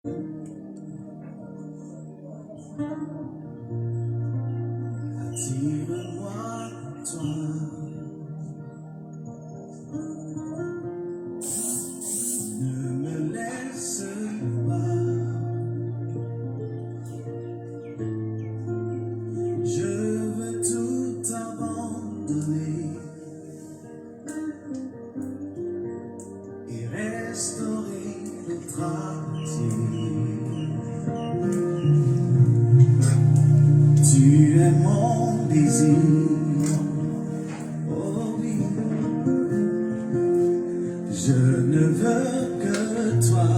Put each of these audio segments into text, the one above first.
Attire-moi, toi, ne me laisse pas, je veux tout abandonner et restaurer notre amitié. Tu es mon désir, oh oui, je ne veux que toi.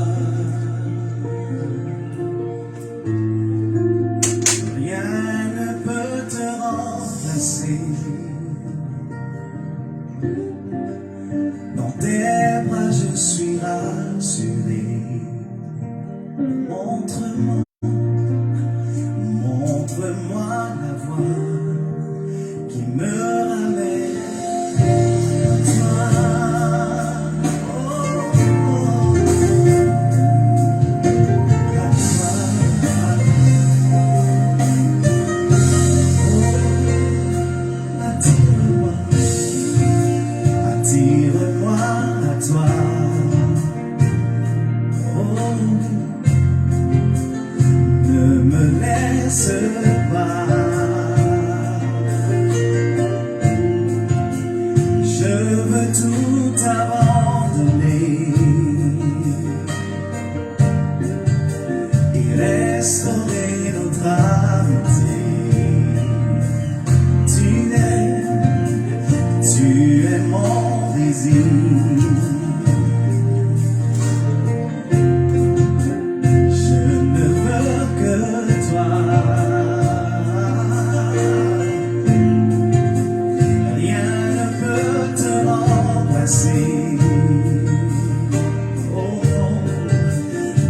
Rien ne peut te remplacer. Dans tes bras je suis rassuré. Montre-moi la voie qui me ramène à toi. Oh, oh, à toi. Oh, attire-moi à toi. Oh, ne me laisse pas. Je veux tout abandonner et restaurer notre amitié. Tu es mon désir. Oh non,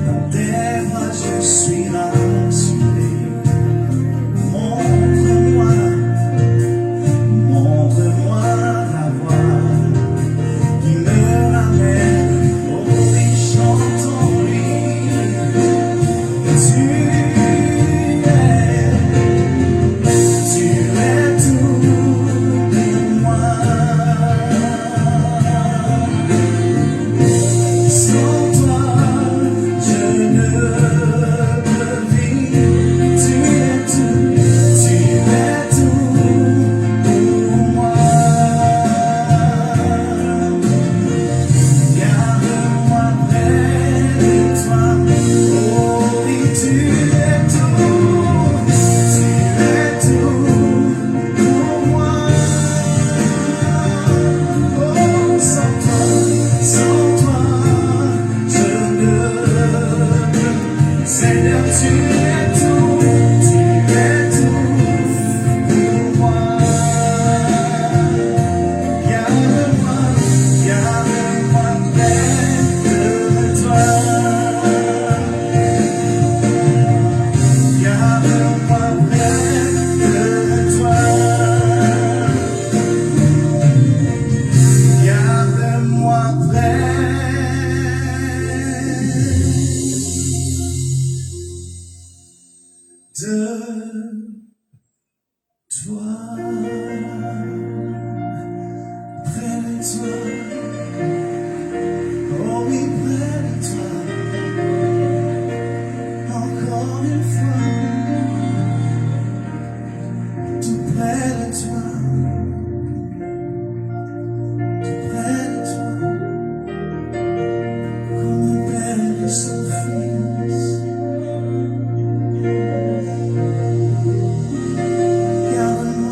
dans tes bras je suis rassuré. Montre-moi la voie qui me ramène au riche chantons-lui. Tu es tout pour moi. Sans toi, je ne peux vivre. Tu es tout pour moi. Garde-moi près de toi. Oh oui, tu es tout pour moi. Oh, sans toi. Seigneur, tu es tout pour moi. Garde-moi près de toi. Garde-moi près de toi. Garde-moi près. De toi, près de toi, oh oui, près de toi, encore une fois, tout près de toi, comme un père et son fils. Garde-moi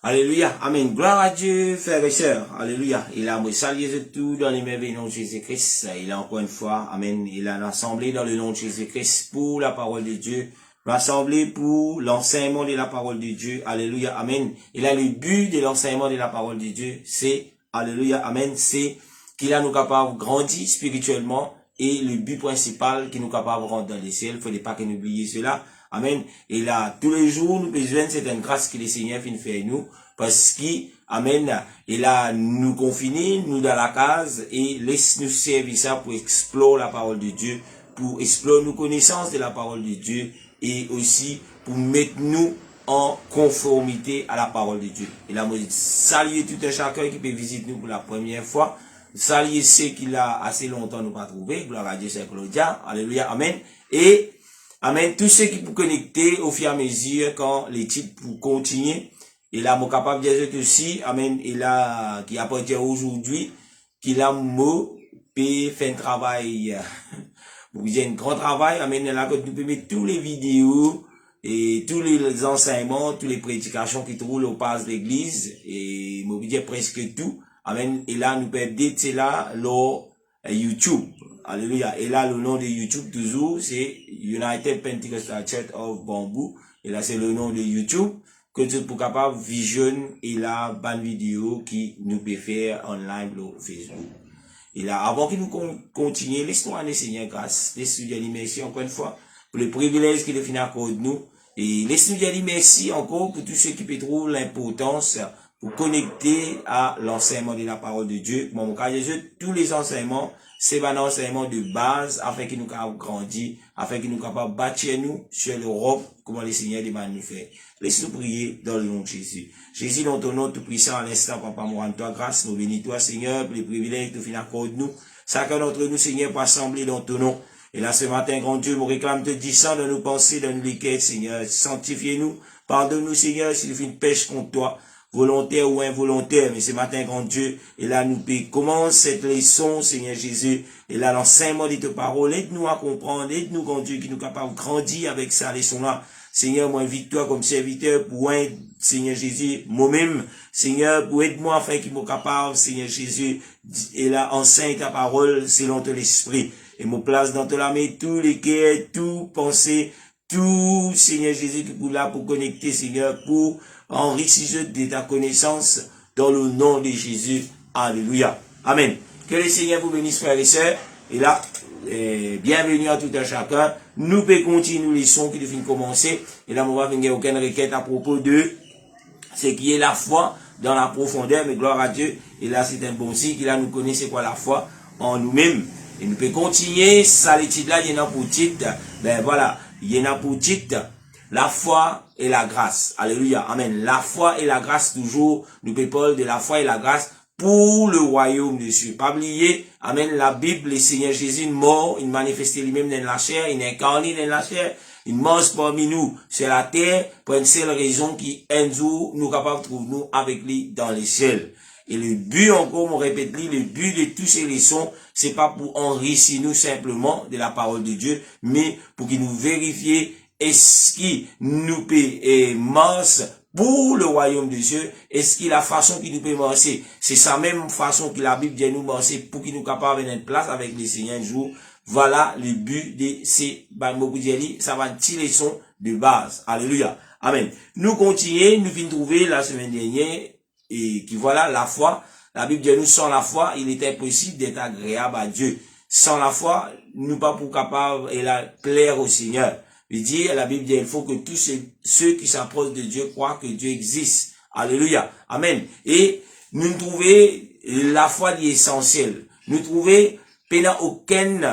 Alléluia. Amen. Gloire à Dieu, frères et sœurs. Alléluia. Il a me salué tout dans les merveilles nom de Jésus-Christ. Il a encore une fois, amen. Il a rassemblé dans le nom de Jésus-Christ pour la parole de Dieu. Rassemblé pour l'enseignement de la parole de Dieu. Alléluia. Amen. Il a le but de l'enseignement de la parole de Dieu. C'est, alléluia. Amen. C'est qu'il a nous capable de grandir spirituellement. Et le but principal qui nous capable de rentrer dans les ciels. Il ne faut pas que nous oublions cela. Amen. Et là, tous les jours, nous besoin de cette grâce que le Seigneur vient faire nous. Parce qu'il, amen, et là, nous confiner, nous dans la case, et laisse nous servir ça pour explorer la parole de Dieu, pour explorer nos connaissances de la parole de Dieu, et aussi pour mettre nous en conformité à la parole de Dieu. Et là, moi, saluer tout un chacun qui peut visiter nous pour la première fois. Saluer ceux qu'il a assez longtemps nous pas trouvé. Gloire à Dieu, c'est Claudia. Alléluia. Amen. Et, amen, tous ceux qui peuvent connecter au fur et à mesure quand les titres pour continuer. Et là, mon capable de dire aussi, amen, et là, qui appartient aujourd'hui, qu'il a mot, fait un travail, vous avez un grand travail, amen, là, que nous pouvons mettre tous les vidéos, et tous les enseignements, toutes les prédications qui trouvent au passe de l'église, et, vous dire presque tout, amen, et là, nous pouvons aider là, YouTube. Alléluia. Et là, le nom de YouTube, toujours, c'est United Pentecostal Church of Bamboo. Et là, c'est le nom de YouTube. Que tu peux capable vision et la bonne vidéo qui nous peut faire en live sur Facebook. Et là, avant que nous continuions, laisse-nous aller, Seigneur, grâce. Laisse-nous dire merci encore une fois pour le privilège qu'il a fini à cause de nous. Et laisse-nous dire merci encore pour tous ceux qui peuvent trouver l'importance pour connecter à l'enseignement de la parole de Dieu. Bon, mon cas, tous les enseignements, c'est un enseignement de base afin qu'il nous capable grandir, afin qu'il nous capable bâtir nous sur l'Europe, comment le Seigneur demande nous faire. Laisse-nous prier dans le nom de Jésus. Jésus, dans ton nom tout puissant, à l'instant, papa, nous rendons toi grâce, nous bénis toi, Seigneur, pour les privilèges que tu finis de nous. Chacun d'entre nous, Seigneur, pour assembler dans ton nom. Et là, ce matin, grand Dieu, nous réclame te disant dans nos pensées, dans nos liqueurs, Seigneur. Sanctifiez-nous. Pardonne-nous, Seigneur, s'il fait une pêche contre toi, volontaire ou involontaire. Mais ce matin, grand Dieu, et là, nous commence cette leçon, Seigneur Jésus. Et là, l'enseignement de tes paroles, aide-nous à comprendre, aide-nous, grand Dieu, qui nous capable de grandir avec sa leçon-là. Seigneur, moi, invite-toi comme serviteur pour aider, Seigneur Jésus, moi-même, Seigneur, pour aider-moi afin qu'il me capable, Seigneur Jésus, et là, enseigne ta parole selon ton esprit. Et me place dans ton main tous les cœurs, tout pensée, tout, Seigneur Jésus, qui est là pour connecter, Seigneur, pour enrichir de ta connaissance dans le nom de Jésus. Alléluia. Amen. Que le Seigneur vous bénisse, frères et sœurs. Et là, bienvenue à tout un chacun. Nous pouvons continuer les sons qui deviennent commencer. Et là, on va venir aucune requête à propos de ce qui est la foi dans la profondeur. Mais gloire à Dieu. Et là, c'est un bon signe. Là, nous connaissons quoi la foi en nous-mêmes. Et nous pouvons continuer. Ça, les titres là, il y en a pour titre. Ben voilà. Il y en a pour titre. La foi et la grâce. Alléluia. Amen. La foi et la grâce toujours. Nous pouvons parler de la foi et la grâce pour le royaume de Dieu. Pas oublier, amen, la Bible, le Seigneur Jésus, mort, il manifestait lui-même dans la chair, il incarné dans la chair, il mange parmi nous sur la terre, pour une seule raison qui, un jour, nous capables de trouver nous avec lui dans les ciels. Et le but, encore, on répète, le but de tous ces leçons, c'est pas pour enrichir nous simplement de la parole de Dieu, mais pour qu'il nous vérifie est-ce qu'il nous peut marcher pour le royaume de Dieu, est-ce qu'il la façon qu'il nous peut marcher, c'est sa même façon que la Bible dit nous marcher pour qu'il nous capable de venir en place avec le Seigneur un jour. Voilà le but de ces ça va une leçon de base. Alléluia. Amen. Nous continuons, nous venons trouver la semaine dernière, et qui voilà la foi. La Bible dit nous, sans la foi, il est impossible d'être agréable à Dieu. Sans la foi, nous pas pour capable et la plaire au Seigneur. Il dit, la Bible dit, il faut que tous ceux qui s'approchent de Dieu croient que Dieu existe. Alléluia. Amen. Et nous trouvons la foi essentielle. Nous trouvons, pendant aucune,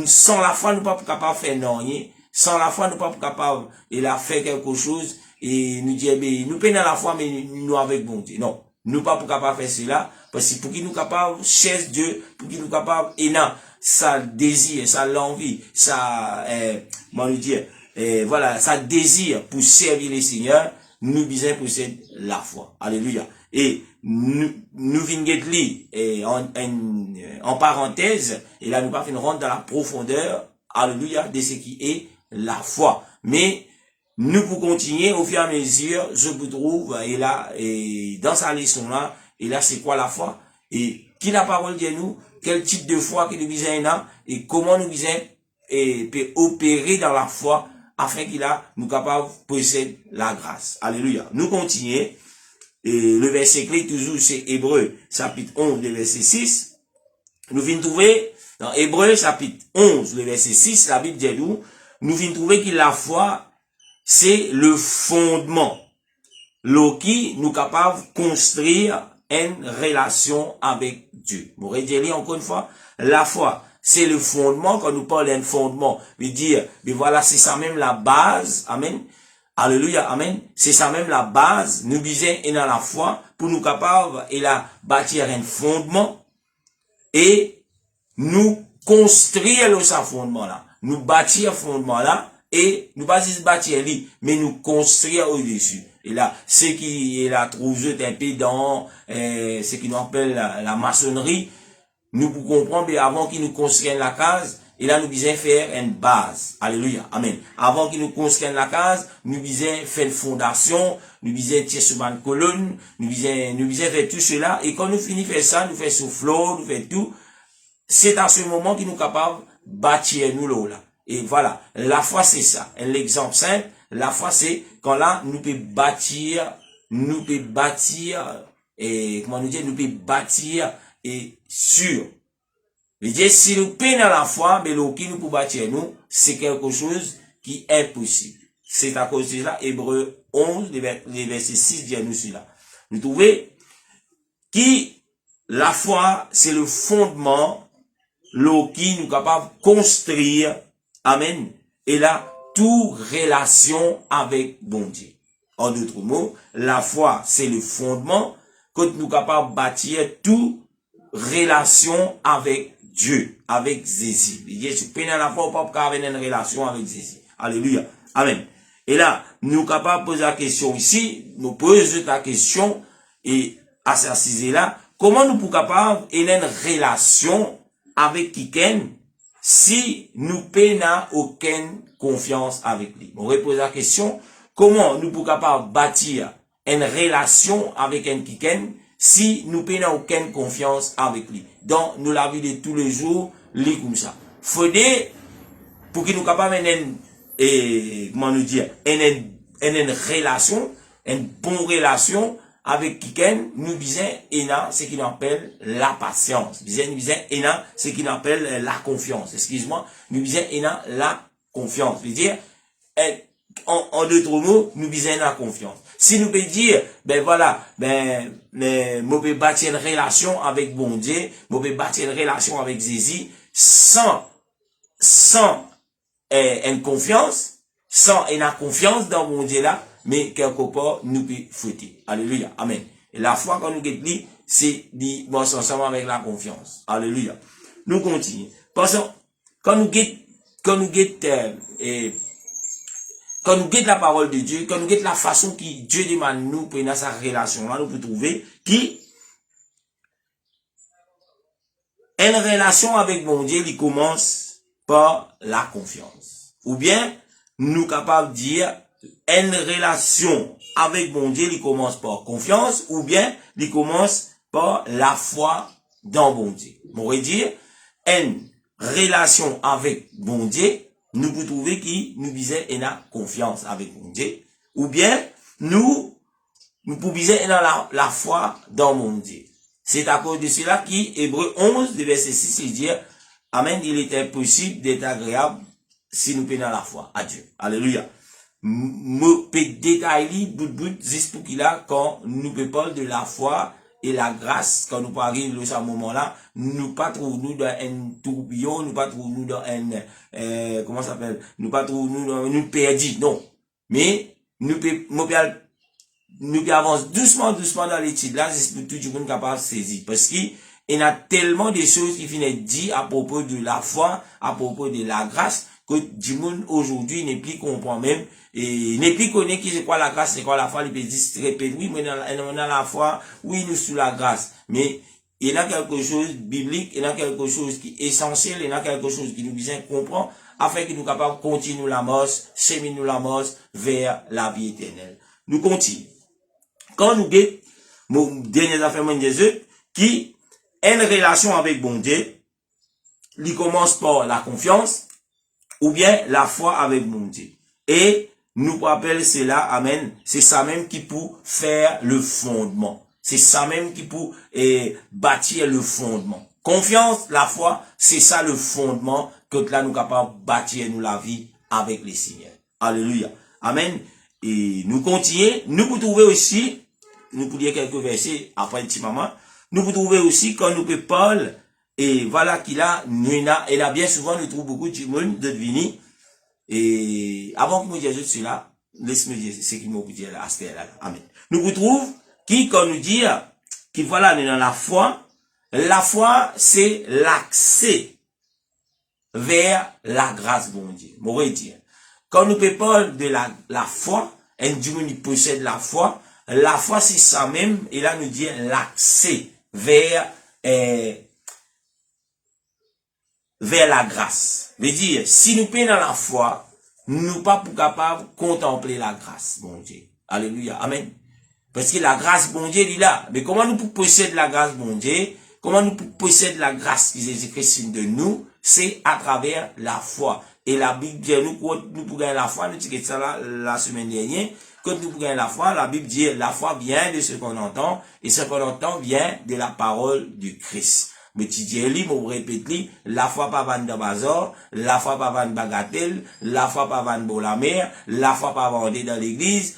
sans la foi, nous pas capable de faire rien. Sans la foi, nous pas capable de faire quelque chose. Et nous dire, nous pendant la foi, mais nous avec bon Dieu. Non. Nous pas capable de faire cela. Parce que pour qu'il nous capable, cherche Dieu, pour qu'il nous capable, et non. Ça désir, ça l'envie, ça, comment le dire, voilà, ça désir pour servir les seigneurs, nous besoin posséder la foi. Alléluia. Et nous venons en parenthèse, et là nous pas finir rentrer dans la profondeur, alléluia, de ce qui est la foi. Mais, nous pour continuer au fur et à mesure, je vous trouve, et là, et dans sa leçon là, et là, c'est quoi la foi? Et qui la parole de nous? Quel type de foi que nous besoin et comment nous besoin et peut opérer dans la foi afin qu'il a nous capable de posséder la grâce. Alléluia. Nous continuons. Et le verset clé toujours c'est Hébreux chapitre 11 le verset 6. Nous venons trouver dans Hébreux chapitre 11 le verset 6, la Bible dit nous venons trouver que la foi c'est le fondement qui nous capable de construire une relation avec Dieu. Vous redire encore une fois, la foi, c'est le fondement. Quand nous parlons d'un fondement, veut dire, mais voilà, c'est ça même la base. Amen. Alléluia, amen. C'est ça même la base. Nous disons, et dans la foi, pour nous capables, et là, bâtir un fondement, et nous construire ce fondement-là. Nous bâtir fondement-là, et nous pas juste bâtir lui, mais nous construire au-dessus. Et là, ce qui est la trouseuse un peu dans ce qui nous appelle la maçonnerie, nous pour comprendre, mais avant qu'ils nous construisent la case, et là nous disons faire une base. Alléluia, amen. Avant qu'ils nous construisent la case, nous disons faire une fondation, nous disons tirer sur une colonne, nous disons faire tout cela, et quand nous finissons faire ça, nous faisons souffler, nous faisons tout, c'est à ce moment qu'ils nous sommes capables de bâtir nous là. Et voilà, la foi c'est ça. L'exemple simple, la foi c'est quand là nous pouvons bâtir, et comment nous dire, nous pouvons bâtir et sûr. Je veux dire, si nous peinons dans la foi, mais ce qui nous peut bâtir nous, c'est quelque chose qui est impossible. C'est à cause de cela, Hébreux 11, les versets 6 dit nous cela. Nous trouvons que la foi, c'est le fondement, qui nous capable de construire, amen, et là, toute relation avec bon Dieu. En d'autres mots, la foi, c'est le fondement que nous capables de bâtir toute relation avec Dieu, avec Jésus. Jésus, pendant la foi, on peut pas avoir une relation avec Jésus. Alléluia. Amen. Et là, nous capables de poser la question ici, nous posons la question, et à ce sujet-là, comment nous pouvons capables d'avoir une relation avec quelqu'un si nous n'avons aucune confiance avec lui? On repose la question, comment nous pouvons capables de bâtir une relation avec un quelqu'un si nous n'avons aucune confiance avec lui? Donc, nous la vie de tous les jours, lit comme ça. Faudrait, pour que nous capables comment nous dire, une relation, une bonne relation avec quelqu'un, nous disons, ce qu'il appelle la patience. Nous disons, ce qu'il appelle la confiance. Excuse-moi. Nous disons, la confiance. Je veux dire, en d'autres mots, nous disons la confiance. Si nous pouvons dire, ben voilà, moi peux bâtir une relation avec bon Dieu, moi peux bâtir une relation avec Jésus, sans une confiance, sans une confiance dans mon Dieu là, mais quelque part, nous pouvons fouetter. Alléluia. Amen. Et la foi, quand nous guettons, c'est bon ensemble avec la confiance. Alléluia. Nous continuons. Parce que, quand nous guettons la parole de Dieu, quand nous guettons la façon que Dieu demande nous pour dans sa relation là, nous pouvons trouver qui une relation avec mon Dieu, il commence par la confiance. Ou bien, nous capables de dire, une relation avec mon Dieu, il commence par confiance, ou bien, il commence par la foi dans mon Dieu. On pourrait dire, une relation avec mon Dieu, nous pouvons trouver qui nous disait, il a confiance avec mon Dieu, ou bien, nous pouvons dire, il a la foi dans mon Dieu. C'est à cause de cela qui, Hébreux 11, verset 6, il dit, amen, il est impossible d'être agréable si nous prenons la foi à Dieu. Alléluia. Nous peut détailler juste pour qu'il a quand nous parlons de la foi et la grâce, quand nous parlons de ce moment-là, nous pas trouver nous dans un tourbillon, nous pas trouver nous dans un, comment ça s'appelle, nous pas trouver nous dans une perdue, non. Mais, nous avançons doucement dans l'étude là, c'est pour tout le monde capable de saisir. Parce qu'il y a tellement de choses qui viennent dire à propos de la foi, à propos de la grâce, que du monde aujourd'hui n'est plus comprend même, et n'est plus connaît qui c'est quoi la grâce, c'est quoi la foi, il peut dire, répète, oui, mais dans la foi, oui, nous sous la grâce. Mais, il y a quelque chose de biblique, il y a quelque chose qui est essentiel, il y a quelque chose qui nous vient comprendre afin que nous capables de continuer la marche, cheminer la marche vers la vie éternelle. Nous continuons. Quand nous guettons, mon dernier affaire, mon Jésus, qui a une relation avec bon Dieu, il commence par la confiance, ou bien la foi avec bon Dieu. Et nous rappelons cela, amen, c'est ça même qui peut faire le fondement. C'est ça même qui peut bâtir le fondement. Confiance, la foi, c'est ça le fondement que là nous capables de bâtir nous la vie avec les Seigneurs. Alléluia. Amen. Et nous continuons, nous pouvons trouver aussi, nous pouvons lire quelques versets après le petit moment, nous pouvons trouver aussi quand nous peut Paul, et voilà qu'il a, et là bien souvent nous trouvons beaucoup de monde de venir, et avant que nous disions cela, laisse-moi dire ce qu'il m'a dit là, amen. Nous retrouvons qui, quand nous dit, qui voilà, nous dans la foi, c'est l'accès vers la grâce bon Dieu. M'aurait dit, quand nous parlons de la foi, un Dieu qui possède la foi c'est ça même, et là nous dit l'accès vers la grâce. Veut dire, si nous payons dans la foi, nous pas pour capable de contempler la grâce, bon Dieu. Alléluia, amen. Parce que la grâce, bon Dieu, il est là. Mais comment nous pouvons posséder la grâce, bon Dieu? Comment nous pouvons posséder la grâce qui Jésus-Christ de nous? C'est à travers la foi. Et la Bible dit, nous pouvons gagner la foi, nous disons ça la semaine dernière, quand nous pouvons gagner la foi, la Bible dit, la foi vient de ce qu'on entend, et ce qu'on entend vient de la parole du Christ. Mais tu dis, mon répète, la foi pas van de bazar, la foi pas van bagatelle, la foi pas van la mer, la foi pas vendée dans l'église,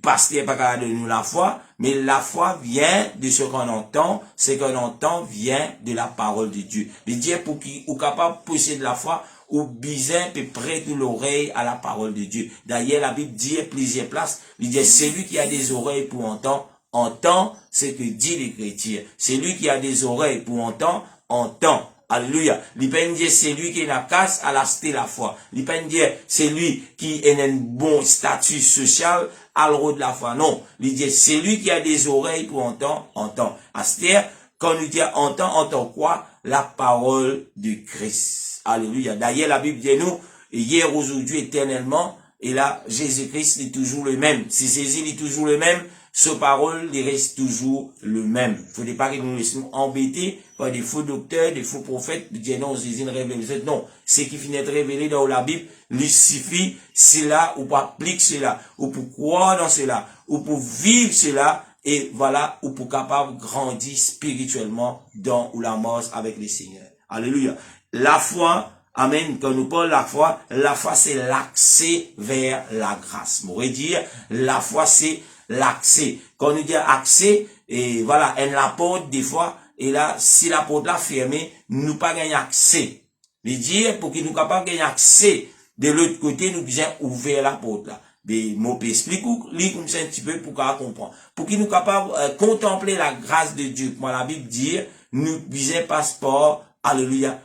pasteur pas capable de nous la foi, mais la foi vient de ce qu'on entend, ce qu'on entend vient de la parole de Dieu. Le Dieu pour qui ou capable de posséder la foi, ou bizarre peut prêter l'oreille à la parole de Dieu. D'ailleurs, la Bible dit à plusieurs places, il dit, celui qui a des oreilles pour entendre, entend ce que dit l'Écriture. Celui qui a des oreilles pour entendre, entend. Alléluia. Il peut dire c'est lui qui est la casse à la cité la foi. Il peut dire c'est lui qui a un bon statut social à l'eau de la foi. Non. Il dit c'est lui qui a des oreilles pour entendre, entend. C'est-à-dire, quand nous dit entend quoi? La parole du Christ. Alléluia. D'ailleurs, la Bible dit nous, hier, aujourd'hui, éternellement, et là, Jésus-Christ est toujours le même. Si Jésus est toujours le même, sa parole, il reste toujours le même. Il ne faut pas que nous nous laissions embêter par des faux docteurs, des faux prophètes, de dire non, Jésus ne révèle pas. Non. Ce qui finit de révéler dans la Bible, lui suffit cela, ou pour appliquer cela, ou pour croire dans cela, ou pour vivre cela, et voilà, ou pour capable grandir spirituellement dans ou la mort avec le Seigneur. Alléluia. La foi, amen, quand nous parlons de la foi c'est l'accès vers la grâce. On pourrait dire, la foi c'est l'accès. Quand nous dit accès, et voilà, elle la porte des fois, et là, si la porte là fermée, nous pas gagner accès. Les dire, pour qu'il nous capable de gagner accès, de l'autre côté, nous disons ouvrir la porte là. Mais, moi, explique lis comme ça un petit peu pour qu'on comprenne. Pour qu'il nous capable contempler la grâce de Dieu. Moi, la Bible dit, nous disons passeport, alléluia,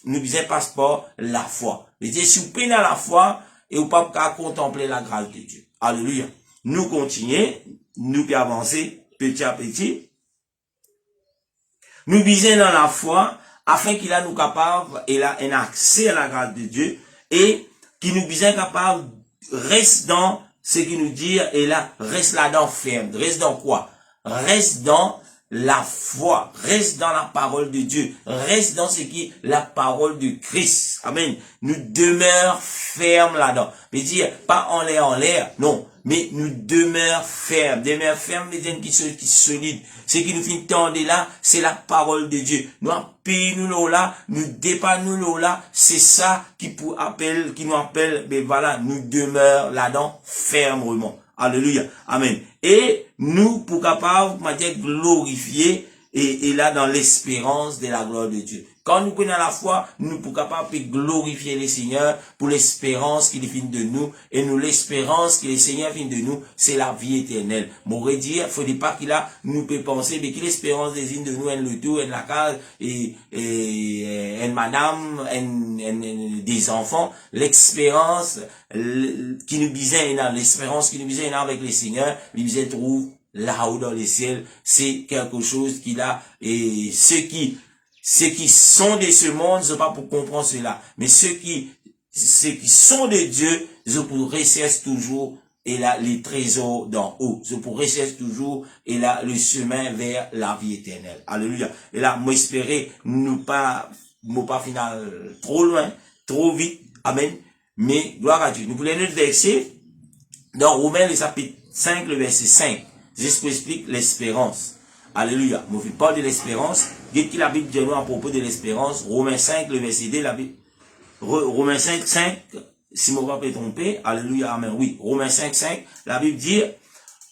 nous disons passeport, la foi. Les dire, si vous prenez la foi, et vous pas contempler la grâce de Dieu. Alléluia. Nous continuons, nous puis avancer petit à petit. Nous visons dans la foi, afin qu'il a nous capable, et là, un accès à la grâce de Dieu, et qu'il nous visons capable, reste dans ce qu'il nous dit, et là, reste là-dedans ferme. Reste dans quoi? Reste dans la foi, reste dans la parole de Dieu, reste dans ce qui est la parole de Christ. Amen. Nous demeurons fermes là-dedans. Mais dire, pas en l'air, non. Mais nous demeurons fermes. Demeurons fermes, mais qui sont solides. Ce qui nous fait tendre là, c'est la parole de Dieu. Nous appuyons nous là, nous dépannons nous là. C'est ça qui nous appelle, mais voilà, nous demeurons là-dedans fermement. Alléluia. Amen. Et nous, pour capable, glorifier, et là, dans l'espérance de la gloire de Dieu. Quand nous prenons la foi, nous pour capable de glorifier le Seigneur pour l'espérance qu'il finit de nous. Et nous, l'espérance que le Seigneur finit de nous, c'est la vie éternelle. M'aurait dit, faut pas qu'il a, nous peut penser, mais que l'espérance désigne de nous, en le tout, en la case, en madame, en des enfants. L'expérience, qui nous disait, l'espérance qui nous disait, avec le Seigneur, lui disait, trouve là-haut dans les ciels, c'est quelque chose qu'il a, et ceux qui sont de ce monde, c'est pas pour comprendre cela, mais ceux qui ceux qui sont de Dieu, je pourrais rechercher toujours et là les trésors d'en haut. Je pourrais rechercher toujours et là le chemin vers la vie éternelle. Alléluia. Et là, moi espérer nous pas final trop loin, trop vite. Amen. Mais gloire à Dieu. Nous voulons notre verset dans Romains le chapitre 5, le verset 5. Juste pour expliquer l'espérance. Alléluia. Moi je parle de l'espérance. Dites qu'il la Bible dit nous à propos de l'espérance. Romains 5, le verset 2, la Bible. Romains 5, 5, si mon papa est trompé, alléluia, amen, oui, Romains 5, 5, la Bible dit,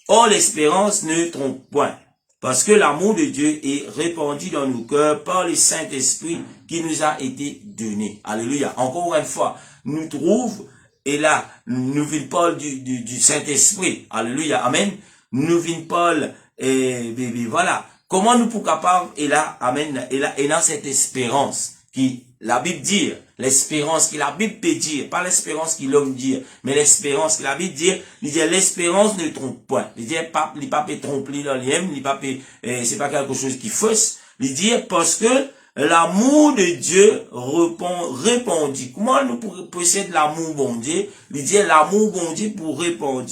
or l'espérance ne trompe point, parce que l'amour de Dieu est répandu dans nos cœurs par le Saint-Esprit qui nous a été donné. Alléluia. Encore une fois, nous trouve, et là, nous vîmes Paul du Saint-Esprit. Alléluia, amen. Nous vîmes Paul, et voilà. Comment nous pouvons capables, et là, amen, et dans cette espérance qui, la Bible dit, l'espérance que la Bible peut dire, pas l'espérance que l'homme dit, mais l'espérance que la Bible dit, il dit l'espérance ne trompe point. Il dit pas, il pas peut tromper dans l'homme, il pas peut, c'est pas quelque chose qui fausse. Il dit parce que l'amour de Dieu répondit. Comment nous posséder l'amour bon Dieu? Il dit l'amour bon Dieu pour répondre,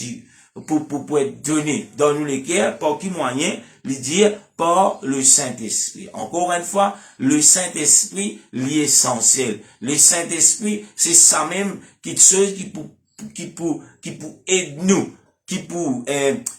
pour être donné dans nous les cœurs, par qui moyen? Il dit par le Saint-Esprit. Encore une fois, le Saint-Esprit, l'essentiel. Le Saint-Esprit, c'est ça même qui chose qui pour aider nous, qui pour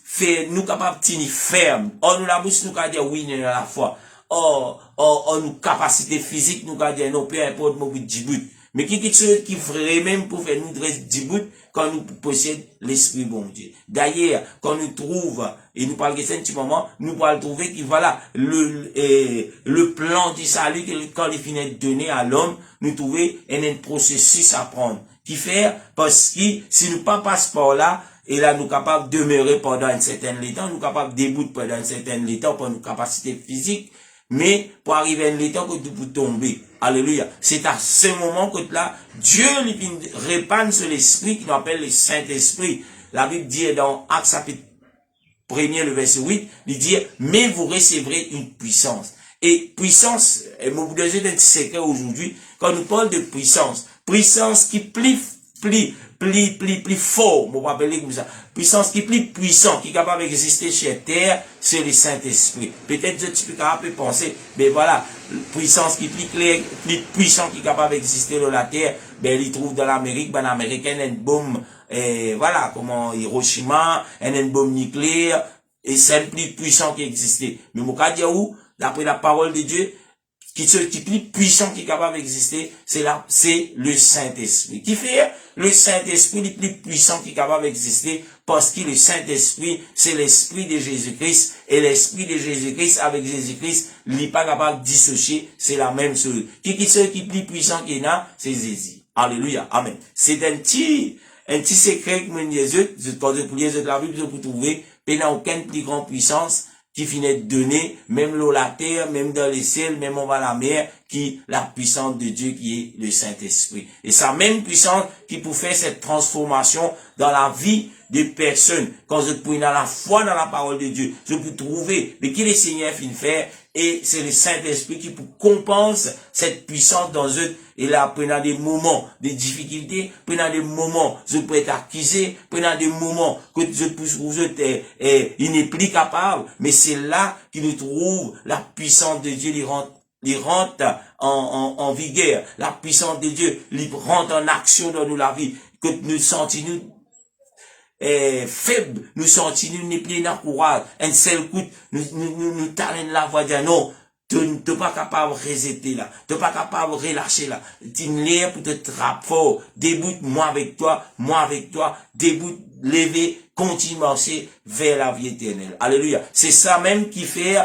faire nous capables de tenir ferme. Or nous la bouche nous qu'à dire oui à la fois. Or nous capacité physique nous qu'à dire non, peu importe mon but djibout. Mais qui chose qui ferait même pour faire nous dresser djibout quand nous possédons l'Esprit bon Dieu. D'ailleurs, quand nous trouve, et nous parlons de ça un petit moment, nous pourrons trouver que voilà, le plan du salut, quand il finit de donner à l'homme, nous trouvons un processus à prendre. Qui fait, parce que si nous pas passons par là, et là nous capables de demeurer pendant un certain temps, nous capables de débouter pendant un certain temps pour nos capacités physiques, mais pour arriver à un temps que nous pouvons tomber. Alléluia. C'est à ce moment que là, Dieu lui répand sur l'Esprit qui nous appelle le Saint-Esprit. La Bible dit dans Actes chapitre 1er, le verset 8, il dit, mais vous recevrez une puissance. Et puissance, et vous donner un petit secret aujourd'hui, quand nous parlons de puissance qui plus fort, on va appeler comme ça, puissance qui plus puissant, qui est capable d'exister sur terre, c'est le Saint-Esprit. Peut-être que tu peux capable de penser, mais voilà, puissance qui plus claire, plus puissant, qui est capable d'exister dans la terre, ben, il trouve dans l'Amérique, ben, l'Américaine, une bombe, voilà, comment Hiroshima, une bombe nucléaire, et c'est le plus puissant qui existait. Mais mon cas dire où, d'après la parole de Dieu, qui est plus puissant qui est capable d'exister, c'est le Saint-Esprit. Qui fait le Saint-Esprit le plus puissant qui est capable d'exister, parce que le Saint-Esprit, c'est l'Esprit de Jésus-Christ, et l'Esprit de Jésus-Christ avec Jésus-Christ, il n'est pas capable de dissocier, c'est la même chose. Qui est plus puissant qu'il y a, c'est Jésus. Alléluia. Amen. C'est un petit secret que mon Jésus, quand je pour les la Bible, je peux trouver, il n'y a aucune plus grande puissance qui finit de donner, même l'eau, la terre, même dans les ciels, même en bas la mer, qui la puissance de Dieu qui est le Saint-Esprit. Et sa même puissance qui peut faire cette transformation dans la vie des personnes. Quand je peux dans la foi dans la parole de Dieu, je peux trouver, mais qui le Seigneur finit faire, et c'est le Saint-Esprit qui compense cette puissance dans eux. Et là, pendant des moments de difficultés, pendant des moments, je peux être accusé, pendant des moments que je peux vous êtes, il n'est plus capable, mais c'est là qu'il trouve la puissance de Dieu, il rentre en vigueur. La puissance de Dieu, il rentre en action dans nous la vie, que nous sentons faible, nous sentons nous plus dans courage, un seul coup, nous talons la voix de non, tu n'es pas capable de résister là, tu n'es pas capable de relâcher là, tu n'es pour te trapper fort, déboute moi avec toi, déboute, lever, continue à marcher vers la vie éternelle. Alléluia. C'est ça même qui fait,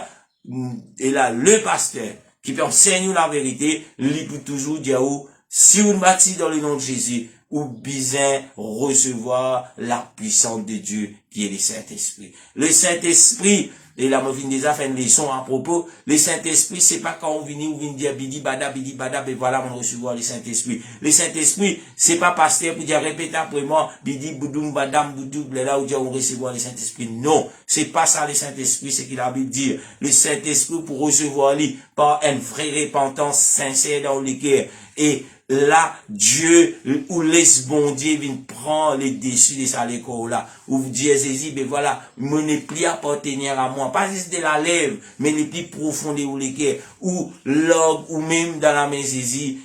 et là, le pasteur, qui peut enseigner la vérité, il peut toujours dire, si vous bâtissez dans le nom de Jésus, ou besoin recevoir la puissance de Dieu qui est le Saint-Esprit. Le Saint-Esprit, et là, je viens déjà faire une leçon à propos, le Saint-Esprit, c'est pas quand on vient dire bidi bada, ben voilà, on recevoir le Saint-Esprit. Le Saint-Esprit, c'est pas pasteur pour dire répéter après moi, bidi boudoum badam boudou, là où on recevoir le Saint-Esprit. Non, c'est pas ça le Saint-Esprit, c'est qu'il a Bible dire. Le Saint-Esprit pour recevoir lui par une vraie repentance sincère dans le cœur. Et là, Dieu, ou laisse bon Dieu, vient prendre les dessus de sa l'école là. Ou vous dites, Jésus, ben voilà, mon épli appartenir à moi. Pas juste de la lèvre, mais les plus profonds de les cœurs. Ou l'orgue, ou même dans la main Jésus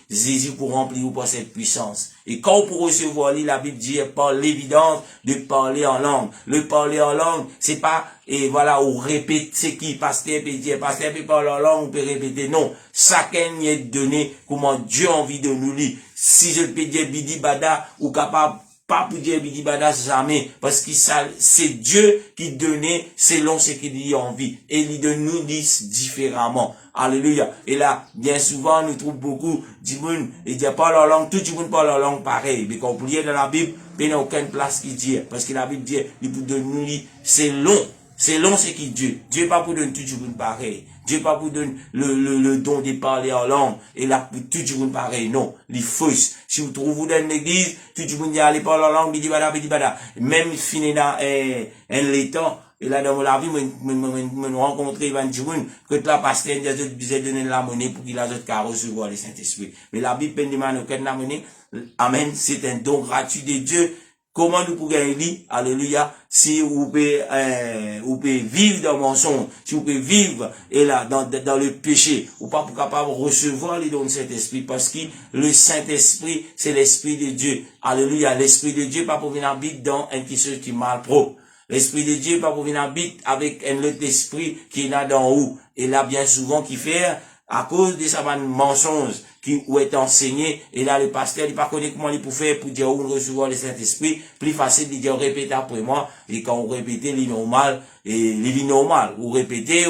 pour remplir ou par cette puissance. Et quand pour recevoir la Bible dit par l'évidence de parler en langue. Le parler en langue, c'est pas, et voilà, ou répéter ce qui, pasteur peut dire, pasteur peut parler en langue, on peut répéter. Non. Chacun y est donné comment Dieu a envie de nous lire. Si je peux dire Bidi Bada, ou capable, pas pour dire Bidi Bada jamais, parce que c'est Dieu qui donnait selon ce qu'il a envie. Et il de nous dit différemment. Alléluia. Et là, bien souvent, nous trouvons beaucoup du monde, et dit parle en langue, tout le monde parle en langue pareil. Mais quand vous lisez dans la Bible, il n'y a aucune place qui dit, parce que la Bible dit, il peut nous lire, c'est long ce qui Dieu. Dieu n'est pas pour donner tout le monde pareil. Dieu n'est pas pour donner le don de parler en langue. Et là, pour tout le monde pareil. Non. Les fausses. Si vous trouvez dans l'église, tout le monde dit, allez parler en langue, bidi bada, bidi bada. Même fini dans, un l'étang. Et là, dans la vie, me rencontrer Ivan Djiboun, que la pasteur a besoin de donner la monnaie pour qu'il a d'autres qu'à recevoir le Saint-Esprit. Mais la Bible peine de manquer la monnaie. Amen. C'est un don gratuit de Dieu. Comment nous pouvons lire, alléluia, si vous pouvez vivre dans le mensonge, si vous pouvez vivre, et là, dans le péché, ou pas pour capable recevoir les dons de Saint-Esprit, parce que le Saint-Esprit, c'est l'Esprit de Dieu. Alléluia, l'Esprit de Dieu, pas pour venir habiter dans un quelque chose qui est mal propre. L'Esprit de Dieu, pas pour venir habiter avec un autre esprit qui est là d'en haut. Et là, bien souvent, qui fait, à cause de sa mensonge, qui ou est enseigné, et là, le pasteur, il pas connaît comment il peut faire pour dire où recevoir le Saint-Esprit, plus facile de dire répéter après moi, et quand on répète, il normal, et il est normal, ou répéter,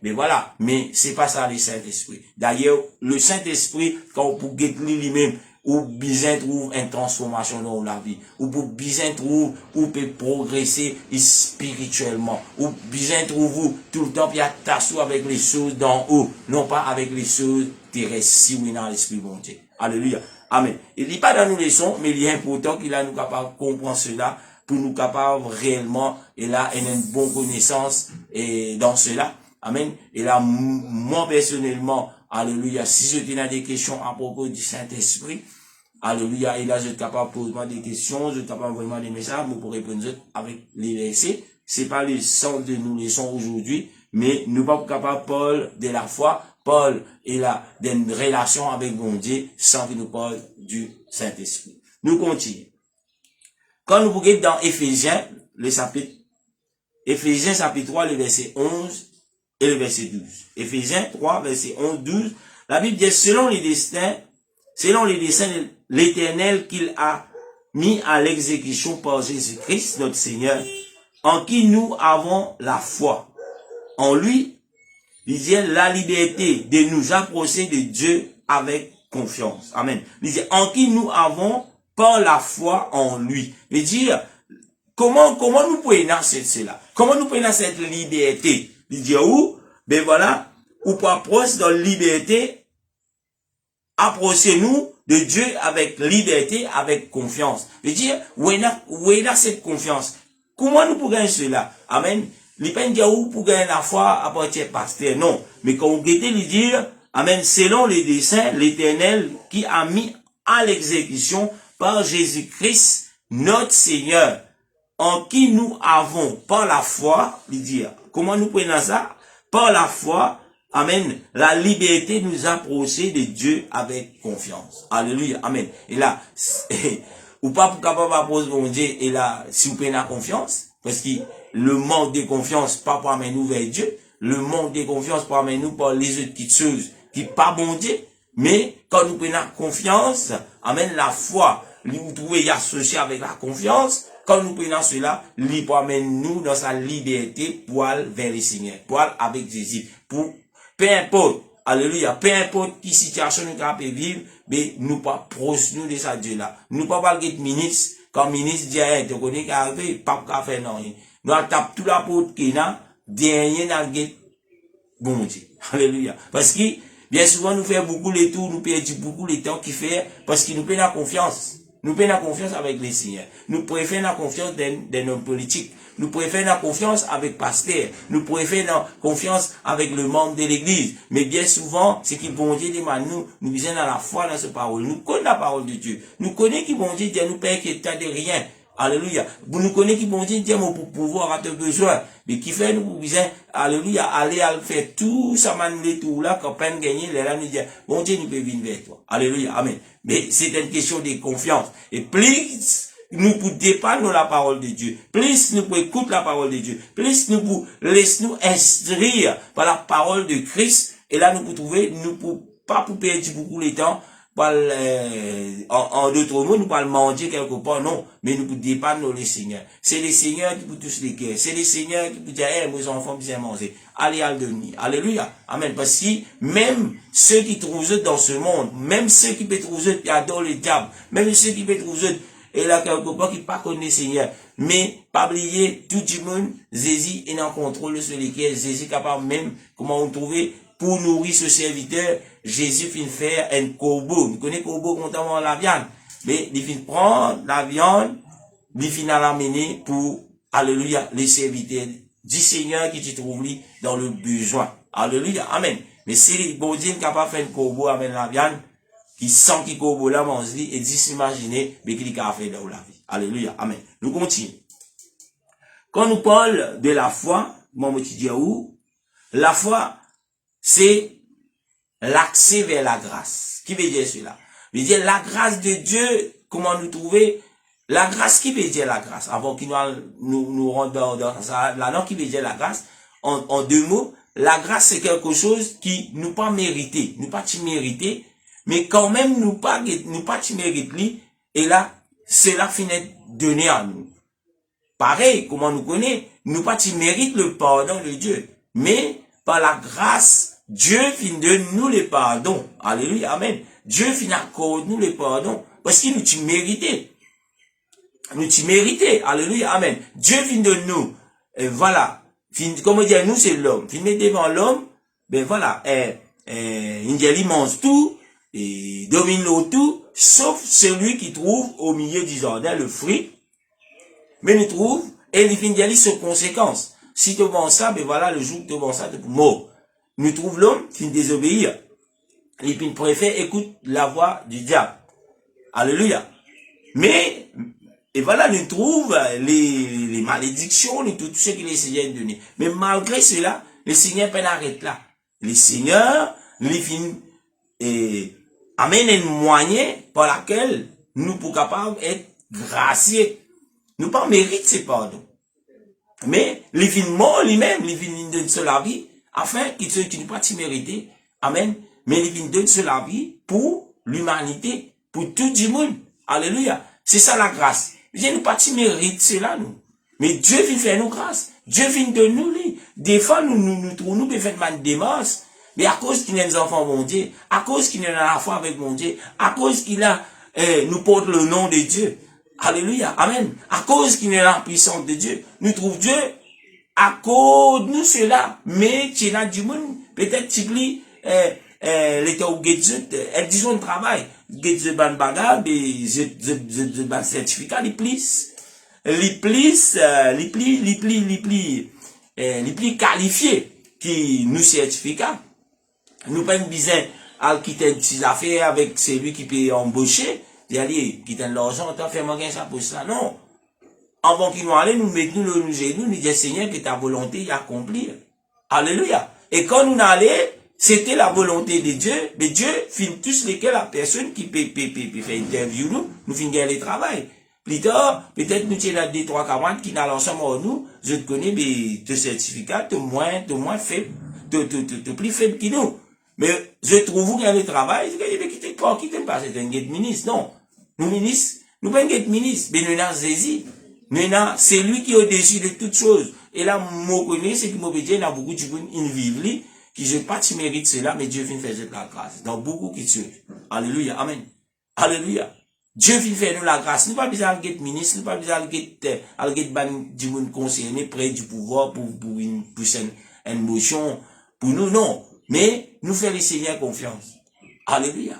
mais voilà, mais c'est pas ça le Saint-Esprit. D'ailleurs, le Saint-Esprit, quand on peut guetter lui-même, ou bien trouve une transformation dans la vie, ou pour bien trouve, ou peut progresser spirituellement, ou bien trouve tout le temps puis attaché avec les choses d'en haut, non pas avec les choses terrestres, si oui dans l'esprit bon Dieu. Alléluia. Amen. Il n'est pas dans nos leçons, mais il est important qu'il a nous capable de comprendre cela, pour nous capable réellement, et là, une bonne connaissance, et dans cela. Amen. Et là, moi personnellement, alléluia, si je tiens des questions à propos du Saint-Esprit, alléluia, et là, je suis capable de poser des questions, je suis capable de envoyer des messages, pour répondre avec les versets. C'est pas le sens de nous leçons aujourd'hui, mais nous pas capables, Paul, de la foi, Paul est là, d'une relation avec mon Dieu, sans qu'il nous parle du Saint-Esprit. Nous continuons. Quand nous regardons dans Éphésiens, Éphésiens chapitre 3, le verset 11, et le verset 12. Éphésiens 3, verset 11, 12. La Bible dit, selon les desseins de l'Éternel qu'il a mis à l'exécution par Jésus-Christ, notre Seigneur, en qui nous avons la foi. En lui, il dit la liberté de nous approcher de Dieu avec confiance. Amen. Il dit, en qui nous avons par la foi en lui. Il dit, comment nous pouvons nascer cela? Comment nous pouvons nascer cette liberté? Il dit où? Ben voilà, ou pour approcher dans la liberté, approchez-nous de Dieu avec liberté, avec confiance. Il dit, où est là cette confiance? Comment nous pouvons cela? Amen. Il ne dit pas où pour gagner la foi à partir de pasteur, non. Mais quand on guette, il dit, amen, selon les desseins, l'Éternel qui a mis à l'exécution par Jésus-Christ, notre Seigneur, en qui nous avons, par la foi, il dit, comment nous prenons ça? Par la foi, amen, la liberté nous approcher de Dieu avec confiance. Alléluia, amen. Et là, ou pas pour capable d'approcher mon Dieu, et là, si vous prenez la confiance, parce que le manque de confiance, pas pour amener nous vers Dieu, le manque de confiance pour amener nous par les autres petites choses, qui pas bon Dieu, mais quand nous prenons confiance, amen, la foi, vous trouvez y associer avec la confiance, quand nous prenons cela, il peut amener nous dans sa liberté pour aller vers le Seigneur, pour aller avec Jésus, pour, peu importe, alléluia, peu importe qui situation nous capable vivre, mais nous pas proche nous de ça Dieu là. Nous pas parler de ministre, quand ministre dit, hey, tu connais qu'à arriver, pas qu'à faire non. Nous tapons tout la porte qui n'a, dernier n'a bon Dieu. Alléluia. Parce que, bien souvent, nous faisons beaucoup les tours, nous perdons beaucoup les temps qui fait, parce qu'il nous paye la confiance. Nous prenons confiance avec les seigneurs. Nous préférons la confiance dans nos politiques. Nous préférons la confiance avec pasteur. Nous préférons la confiance avec le membre de l'église. Mais bien souvent, ce qui bon Dieu demande nous visons dans la foi dans cette parole. Nous connaissons la parole de Dieu. Nous connaissons qui bon Dieu dit nous pas inquiéter de rien. Alléluia. Vous nous connaissez qui bon Dieu dit pour pouvoir avoir besoin. Mais qui fait nous besoin, alléluia, aller à faire tout ça manler tout là, quand peine gagner, les là nous dit, bon Dieu nous peut venir vers toi. Alléluia. Amen. Mais c'est une question de confiance. Et plus nous pouvons dépendre de la parole de Dieu, plus nous pouvons écouter la parole de Dieu, plus nous pouvons laisser nous instruire par la parole de Christ. Et là nous pouvons trouver, nous pouvons pas pour perdre beaucoup de temps, en d'autres mots, nous pas manger quelque part, non, mais nous pouvons dépendre les seigneurs. C'est les seigneurs qui pour tous les cœurs. C'est les seigneurs qui pour dire, mes enfants bien manger. Allez à le donner. Alléluia. Amen. Parce que même ceux qui trouvent dans ce monde, même ceux qui peuvent trouver qui adorent le diable, même ceux qui peuvent trouver et là quelque part qui pas connaissent le Seigneur. Mais pas oublier tout le monde, Jésus est en contrôle sur les cœurs. Jésus est capable même, comment on trouver pour nourrir ce serviteur, Jésus finit faire un corbeau. Vous connaissez corbeau comptamment la viande. Mais il finit prendre la viande, il finit l'amener pour, alléluia, les serviteurs du Seigneur qui te trouve dans le besoin. Alléluia, amen. Mais si bon Dieu est capable de faire un corbeau, amène la viande, qui sent qu'il corbeau là, mange et dit s'imaginer, mais qu'il a fait dans la vie. Alléluia, amen. Nous continuons. Quand nous parlons de la foi, moi, je dis où? La foi, c'est l'accès vers la grâce. Qui veut dire cela? Veut dire la grâce de Dieu, comment nous trouver? La grâce, qui veut dire la grâce? Avant qu'il nous rentre dans ça, là, non, qui veut dire la grâce? En deux mots, la grâce, c'est quelque chose qui nous pas mérité. Nous pas mérité, mais quand même, nous pas mérité, et là, cela finit donné à nous. Pareil, comment nous connaît? Nous pas mérite le pardon de Dieu. Mais, par la grâce, Dieu finit de nous le pardon. Alléluia, amen. Dieu finit accorde nous le pardon. Parce qu'il nous mérité. Nous mérité. Alléluia, amen. Dieu finit de nous. Et voilà. Comme dire, nous, c'est l'homme. Il met devant l'homme. Ben voilà. Il mange tout. Et domine tout. Sauf celui qui trouve au milieu du jardin le fruit. Mais nous trouve. Et il finit d'y sur conséquence. Si tu vends ça, ben voilà, le jour que tu vends ça, tu es mort. Nous trouve l'homme qui désobéir. Et puis, il préfère écouter la voix du diable. Alléluia. Mais, et voilà, nous trouve les malédictions, et tout ce que les Seigneurs donnent. Mais malgré cela, le Seigneur peut arrêter là. Le Seigneur, amène un moyen par lequel nous pouvons capables d'être graciés. Nous pas mérite ce pardon. Mais, les fins mort lui-même, les fins donne sur la vie, afin qu'il ne pas mérité. Amen. Mais les fins donne sur la vie pour l'humanité, pour tout le monde. Alléluia. C'est ça la grâce. Nous pas mérite cela, nous. Mais Dieu vient faire nous grâce. Dieu vient de nous, lui. Des fois, nous trouvons, nous faire une démarche. Mais à cause qu'il y a des enfants, mon Dieu, à cause qu'il y a la foi avec mon Dieu, à cause qu'il a, nous porte le nom de Dieu. Alléluia. Amen. À cause qu'il y a la puissance de Dieu. Nous trouvons Dieu, accorde nous cela. Mais, tu as du monde, peut-être, tu lis, l'état où elle disons le travail. Get ban bagarre, je ban certificat, les plus qualifiés qui nous certificat. Nous pas besoin à quitter ses affaires avec celui qui peut embaucher. D'aller quitter l'argent, t'as fait manquer ça pour ça. Non. Avant qu'il nous allait, nous mettons nous genoux, nous disons Seigneur que ta volonté est accomplie. Alléluia. Et quand nous allait, c'était la volonté de Dieu, mais Dieu finit tous lesquels la personne qui peut faire interview nous finit gagner le travail. Plus tard, peut-être nous tiens des 340 qui n'a l'ensemble en nous, je te connais, mais te certificat, te moins faible, te plus faible que nous. Mais je trouve vous gagnez le travail, quittez pas, c'est un guet ministre, non. Nous ministres, nous pas un guet ministre, mais nous n'avons saisi. Maintenant, c'est lui qui est au-dessus de toutes choses. Et là, moi, connais, c'est que moi, il y a beaucoup de gens qui vivent, qui je pas mérite cela, mais Dieu vient faire la grâce. Dans beaucoup qui tuent. Alléluia. Amen. Alléluia. Dieu vient faire nous la grâce. Nous pas besoin de ministre, nous pas besoin de ban du monde concerné près du pouvoir pour une motion. Pour nous, non. Mais, nous faire les Seigneurs confiance. Alléluia.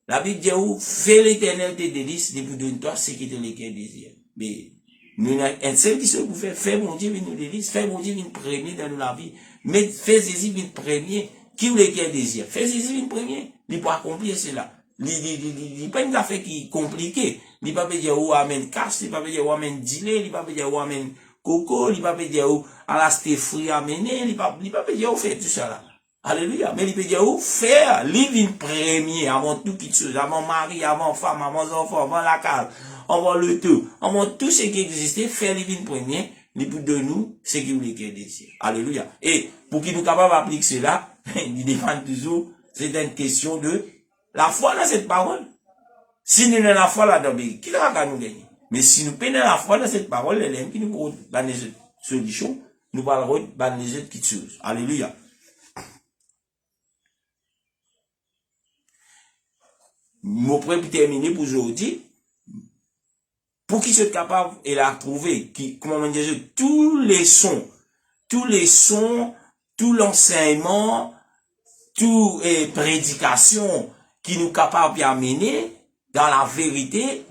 La Bible dit, où fais l'éternel tes délices, pour donner toi ce qui te les désir. Mais, nous avons un seul qui se pour faire, fais mon Dieu, nous délices, fais mon Dieu, une premier dans la vie. Mais, fais Jésus, une premier, qui vous les désir. Fais Jésus, une premier, il peut accomplir cela. Il pas une affaire qui est compliquée. Il pas dire, ou amène casse, il pas dire, ou amène dîner, il pas dire, ou amène coco, il pas dire, ou à la fruit amener, il pas dire, ou fait tout ça là. Alléluia. Mais il peut dire, où faire, livre une premier, avant tout quelque chose, avant mari, avant femme, avant enfants, avant la case, avant le tout, avant tout ce qui existait, faire livre une premier, il peut de nous, ce qui voulait qu'il désire. Alléluia. Et, pour qu'il nous capable d'appliquer cela, il dépend toujours, c'est une question de la foi dans cette parole. Si nous avons la foi là-dedans, qui va nous gagner? Mais si nous prenons la foi dans cette parole, elle est qui nous prend les solutions, nous parlerons de les autres qui choses. Alléluia. Mon point pour terminer pour aujourd'hui, pour qu'ils soient capables et la trouver, qui, comment on dit, tous les sons, tout l'enseignement, tout prédication qui nous capables d'amener dans la vérité,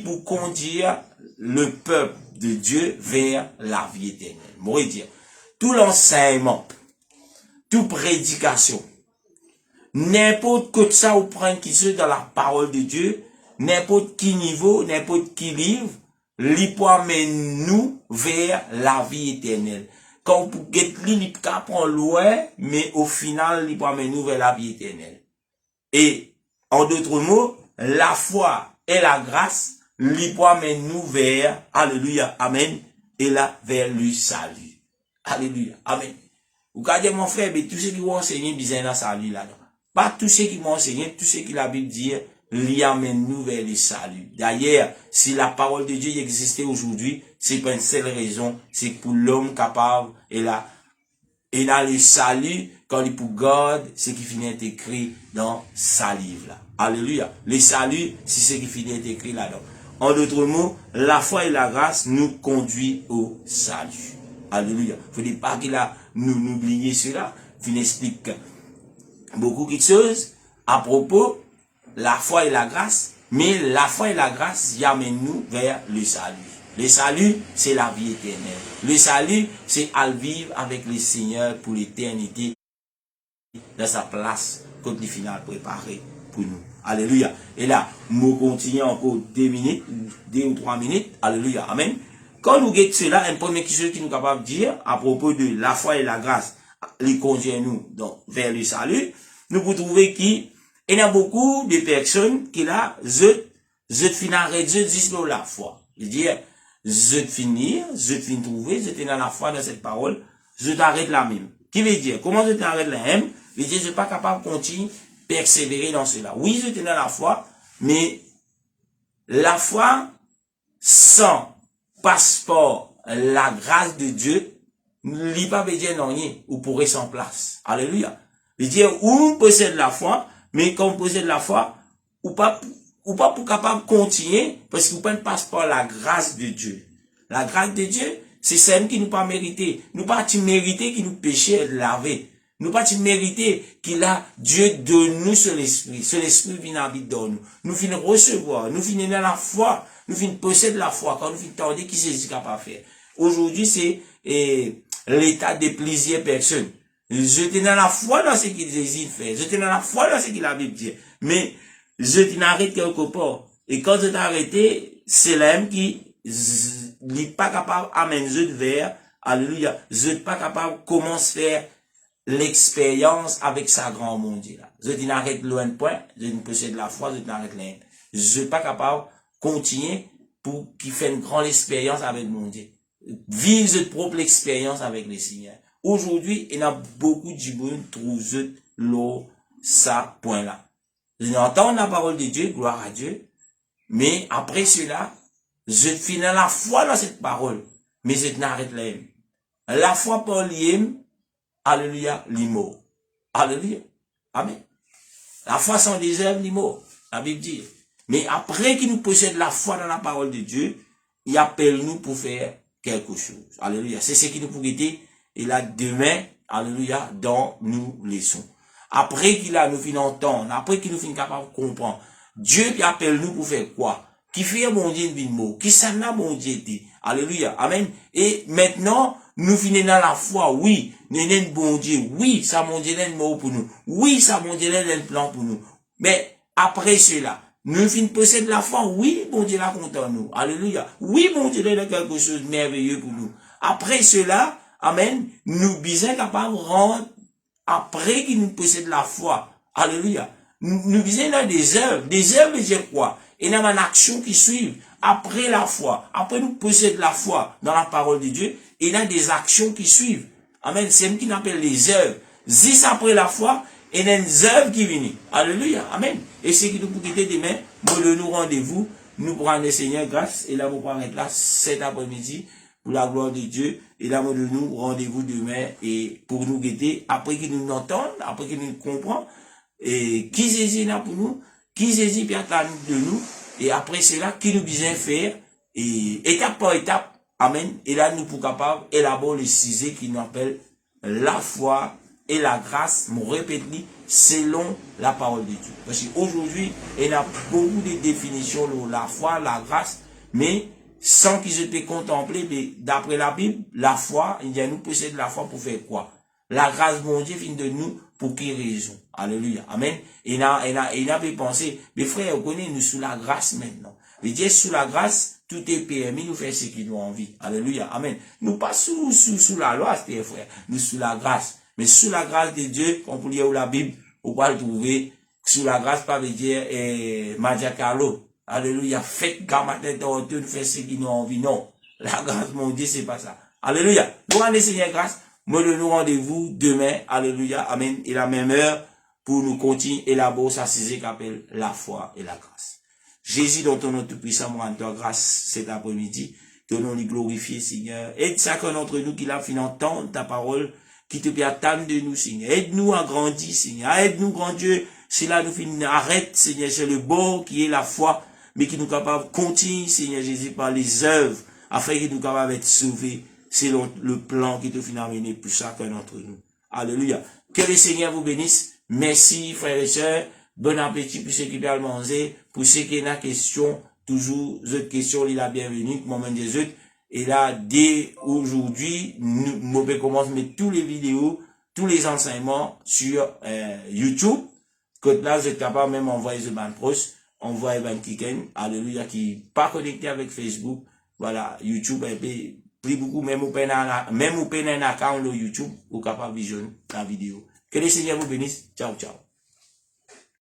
pour conduire le peuple de Dieu vers la vie éternelle. Moi dire, tout l'enseignement, toute prédication, n'importe que ça ou prendre qui se dans la parole de Dieu, n'importe qui niveau, n'importe qui livre, lui peut amener nous vers la vie éternelle. Quand vous get lui prend loin, mais au final, il peut amener nous vers la vie éternelle. Et, en d'autres mots, la foi et la grâce, lui peut amener nous vers, alléluia, amen, et là, vers le salut. Alléluia, amen. Vous regardez mon frère, mais tous ceux qui vont enseigner, bien dans salut là-dedans. Pas tous ceux qui m'ont enseigné, tous ceux qui la Bible dit, lui amène nous vers le salut. D'ailleurs, si la parole de Dieu existait aujourd'hui, c'est pas une seule raison, c'est pour l'homme capable, et là, le salut, quand il pour God, c'est qui finit d'être écrit dans sa livre là. Alléluia. Le salut, c'est ce qui finit d'être écrit là-dedans. En d'autres mots, la foi et la grâce nous conduisent au salut. Alléluia. Faut pas qu'il a nous oublier cela. Il explique beaucoup de choses à propos la foi et la grâce, mais la foi et la grâce y amènent nous vers le salut. Le salut, c'est la vie éternelle. Le salut, c'est à vivre avec le Seigneur pour l'éternité dans sa place quand il final préparé pour nous. Alléluia. Et là, nous continuons encore 2 minutes, 2 ou 3 minutes. Alléluia. Amen. Quand nous guettons cela, un premier chose qui nous est capable de dire à propos de la foi et la grâce, les conduit nous donc vers le salut, nous pouvons trouver qu'il y a beaucoup de personnes qui là, je finis arrêter, je dis la foi. Je dis, je finis trouver, je finis dans la foi dans cette parole, je t'arrête la même. Qui veut dire, comment je t'arrête la même? Je dis, je suis pas capable de continuer, persévérer dans cela. Oui, je suis dans la foi, mais la foi sans passeport, la grâce de Dieu, il pas veut dire non rien, ou pourrait sans place. Alléluia. Il dit, on possède la foi, mais quand on possède la foi, ou pas pour capable de continuer, parce qu'on ne passe pas la grâce de Dieu. La grâce de Dieu, c'est celle qui nous pas mérité. Nous pas mériter qui nous péchait laver. Nous pas mériter qu'il a Dieu de nous sur l'esprit. Sur l'esprit vient habiter dans nous. Nous finissons recevoir. Nous finissons dans la foi. Nous finissons posséder la foi. Quand nous finissons tendre, qui c'est capable de faire. Aujourd'hui, c'est l'état de plusieurs personnes. J'étais dans la foi dans ce qu'il désire faire. J'étais dans la foi dans ce qu'il a Bible dit. Mais je t'arrête quelque part. Et quand je t'ai arrêté, c'est l'homme qui n'est pas capable d'amener je vers, alléluia, je n'est pas capable de commencer à faire l'expérience avec sa grand monde là. Je t'arrête loin de point, je ne possède la foi, je t'arrête là. Je ne suis pas capable de continuer pour qu'il fasse une grande expérience avec mon Dieu. Vivre cette propre expérience avec le Seigneur. Aujourd'hui, il y a beaucoup de gens qui trouvent l'eau, ça, point là. Je entends la parole de Dieu, gloire à Dieu, mais après cela, je finis la foi dans cette parole, mais je n'arrête là. La foi par l'IM, alléluia, l'IMO. Alléluia. Amen. La foi sans des œuvres, l'IMO. La Bible dit. Mais après qu'il nous possède la foi dans la parole de Dieu, il appelle nous pour faire quelque chose. Alléluia. C'est ce qui nous pour guetter. Et là, demain, alléluia, dans nous leçons. Après qu'il a nous fin entendre, après qu'il nous fin capable de comprendre, Dieu qui appelle nous pour faire quoi? Qui fait bon Dieu une vie de mot? Qui s'en a bon Dieu été? Alléluia. Amen. Et maintenant, nous finissons dans la foi. Oui, nous sommes bon Dieu. Oui, ça mon Dieu est mot pour nous. Oui, ça mon Dieu est un plan pour nous. Mais après cela, nous finissons posséder la foi. Oui, bon Dieu est content nous. Alléluia. Oui, bon Dieu est quelque chose de merveilleux pour nous. Après cela, amen, nous sommes capables de rendre après qu'il nous possède la foi. Alléluia. Nous sommes dans des œuvres veut dire quoi? Et dans une action qui suit après la foi. Après nous posséder la foi dans la parole de Dieu, et il y a des actions qui suivent. Amen. C'est ce qu'on appelle les œuvres. Juste après la foi, il y a des œuvres qui viennent. Alléluia. Amen. Et c'est qui nous pour quitter demain, nous rendez-vous, nous prenons le Seigneur grâce, et là, vous prenez là cet après-midi, pour la gloire de Dieu, et là, nous rendez-vous demain, et pour nous guetter, après qu'ils nous entendent, après qu'ils nous comprennent, et qui Jésus là pour nous, qui Jésus peut attendre de nous, et après cela, qui nous besoin faire, et étape par étape, amen, et là, nous pour capable élaborer le sujet qui nous appelle la foi et la grâce, me répète, selon la parole de Dieu. Parce qu'aujourd'hui, il y a beaucoup de définitions de la foi, la grâce, mais sans qu'ils se puissent contempler, mais d'après la Bible, la foi, il y a nous posséder la foi pour faire quoi? La grâce, mon Dieu, vient de nous pour quelle raison? Alléluia. Amen. Il a pensé, mes frères, vous connaissez, nous sous la grâce maintenant. Mais Dieu, sous la grâce, tout est permis, nous faire ce qu'il nous a envie. Alléluia. Amen. Nous pas sous la loi, c'est frère. Nous sous la grâce. Mais sous la grâce de Dieu, comme vous lire la Bible, vous pouvez le trouver, sous la grâce, pas veut dire, Madia Carlo. Alléluia. Faites gamatin de faire ce qu'il nous a envie. Non. La grâce, mon Dieu, c'est pas ça. Alléluia. Nous rendons Seigneur grâce. Moi, nous rendez-vous demain. Alléluia. Amen. Et la même heure pour nous continuer élaborer sa sujet qui appelle la foi et la grâce. Jésus, dans ton nom tout-puissant, moi, rends toi grâce cet après-midi. Ton nom est glorifié, Seigneur. Aide chacun d'entre nous qui l'a fait entendre ta parole, qui te peut attendre de nous, Seigneur. Aide-nous à grandir, Seigneur. Aide-nous, grand Dieu. Si là, nous finissons, arrête, Seigneur, c'est le bord qui est la foi, mais qui nous capable de continuer, Seigneur Jésus, par les œuvres, afin que nous capables d'être sauvés, selon le plan qui te finit amener pour chacun d'entre nous. Alléluia. Que le Seigneur vous bénisse. Merci, frères et sœurs. Bon appétit pour ceux qui veulent manger. Pour ceux qui ont des questions, toujours, autres questions, il a bienvenue, moment des autres. Et là, dès aujourd'hui, nous commençons à mettre toutes les vidéos, tous les enseignements sur YouTube. Que là, vous êtes capable même d'envoyer the ban proche, envoyer ban kicken, alléluia, qui n'est pas connecté avec Facebook. Voilà, YouTube, plus beaucoup, même au peine un account de YouTube, vous capable de visionner la vidéo. Que le Seigneur vous bénisse. Ciao, ciao.